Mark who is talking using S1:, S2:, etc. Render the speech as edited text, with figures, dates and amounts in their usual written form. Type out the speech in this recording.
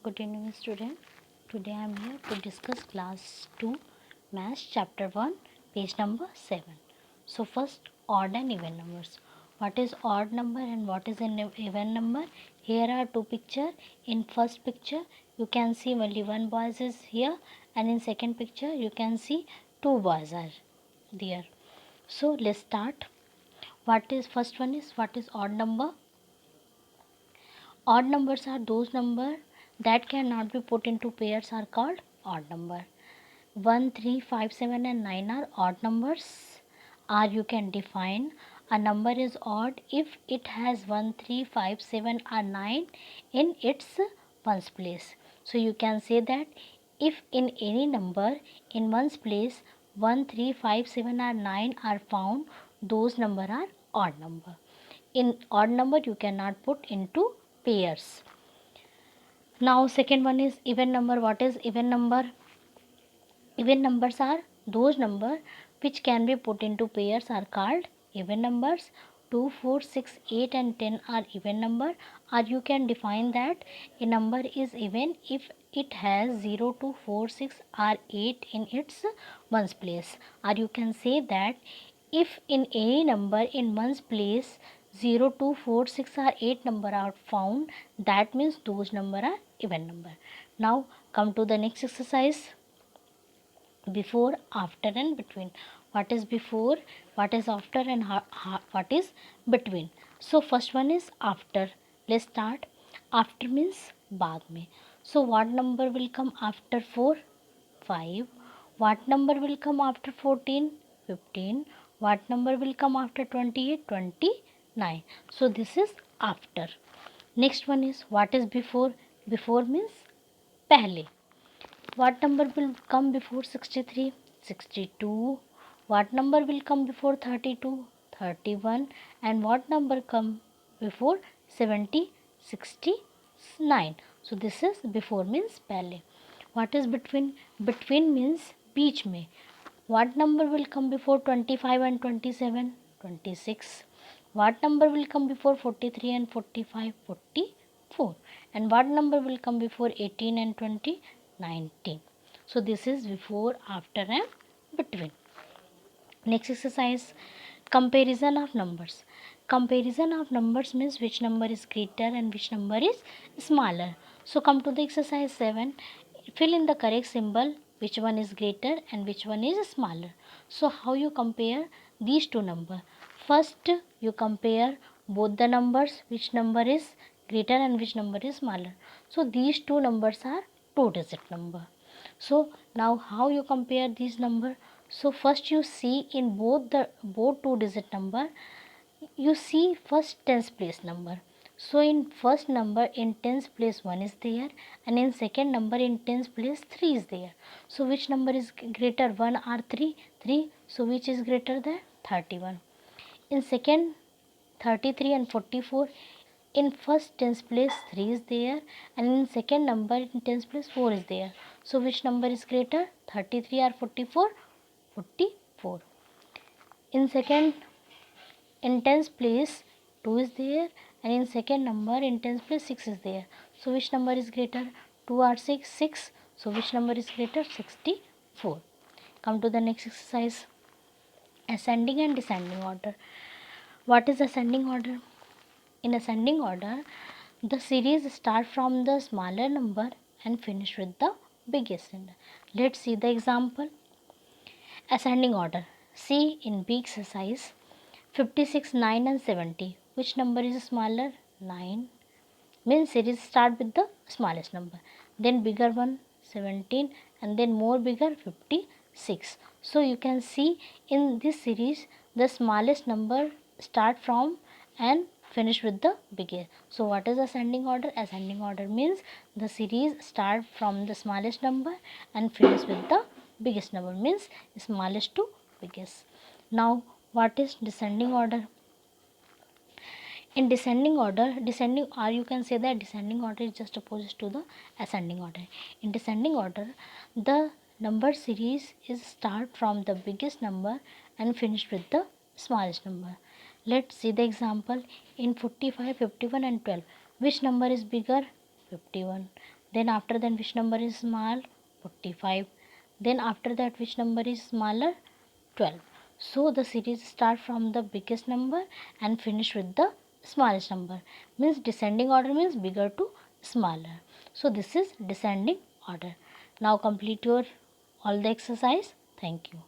S1: Good evening student. Today I am here to discuss class 2 maths chapter 1 page number 7. So first odd and even numbers. What is odd number and what is an even number? Here are two picture. In first picture you can see only one boy is here and in second picture you can see two boys are there. So let's start. First one is what is odd number? Odd numbers are those numbers that cannot be put into pairs are called odd number. 1, 3, 5, 7 and 9 are odd numbers. Or you can define a number is odd if it has 1, 3, 5, 7 or 9 in its ones place. So you can say that if in any number in ones place 1, 3, 5, 7 or 9 are found, those number are odd number. In odd number you cannot put into pairs. Now second one is even number. What is even number? Even numbers are those numbers which can be put into pairs are called even numbers. 2, 4, 6, 8 and 10 are even number, or you can define that a number is even if it has 0, 2, 4, 6 or 8 in its ones place, or you can say that if in any number in ones place 0, 2, 4, 6 or 8 number are found, that means those number are even number. Now come to the next exercise. Before, after and between. What is before, what is after and what is between? So first one is after. Let's start. After means बाद में. So what number will come after 4? 5. What number will come after 14? 15. What number will come after 28? 29. So this is after. Next one is what is before? Before means पहले. What number will come before 63? 62. What number will come before 32? 31. And what number come before 70? 69. So this is before means पहले. What is between? Between means बीच में. What number will come before 25 and 27? 26. What number will come before 43 and 45? 44. And what number will come before 18 and 20? 19. So this is before, after and between. Next exercise, comparison of numbers. Comparison of numbers means which number is greater and which number is smaller. So come to the exercise 7. Fill in the correct symbol which one is greater and which one is smaller. So how you compare these two numbers? First you compare both the numbers, which number is greater and which number is smaller. So these two numbers are two digit number. So now how you compare these number? So first you see in both two digit number, you see first tens place number. So in first number in tens place 1 is there and in second number in tens place 3 is there. So which number is greater, 1 or 3? 3. So which is greater than 31? In second 33 and 44, in first tens place 3 is there and in second number in tens place 4 is there. So which number is greater, 33 or 44? 44. In second in tens place 2 is there and in second number in tens place 6 is there. So which number is greater, 2 or 6? 6. So which number is greater, 64. Come to the next exercise, ascending and descending order. What is ascending order? In ascending order, the series start from the smaller number and finish with the biggest number. Let's see the example. Ascending order. See in big exercise 56, 9 and 70. Which number is smaller? 9. Means series start with the smallest number. Then bigger one 17 and then more bigger 56. So you can see in this series the smallest number start from and finish with the biggest. So what is ascending order? Ascending order means the series start from the smallest number and finish with the biggest number, means smallest to biggest. Now what is descending order? In descending order, descending, or you can say that descending order is just opposite to the ascending order. In descending order, the number series is start from the biggest number and finish with the smallest number. Let's see the example. In 45, 51 and 12, which number is bigger? 51. Then after that which number is small? 45. Then after that which number is smaller? 12. So the series start from the biggest number and finish with the smallest number. Means descending order means bigger to smaller. So this is descending order. Now complete your all the exercise. Thank you.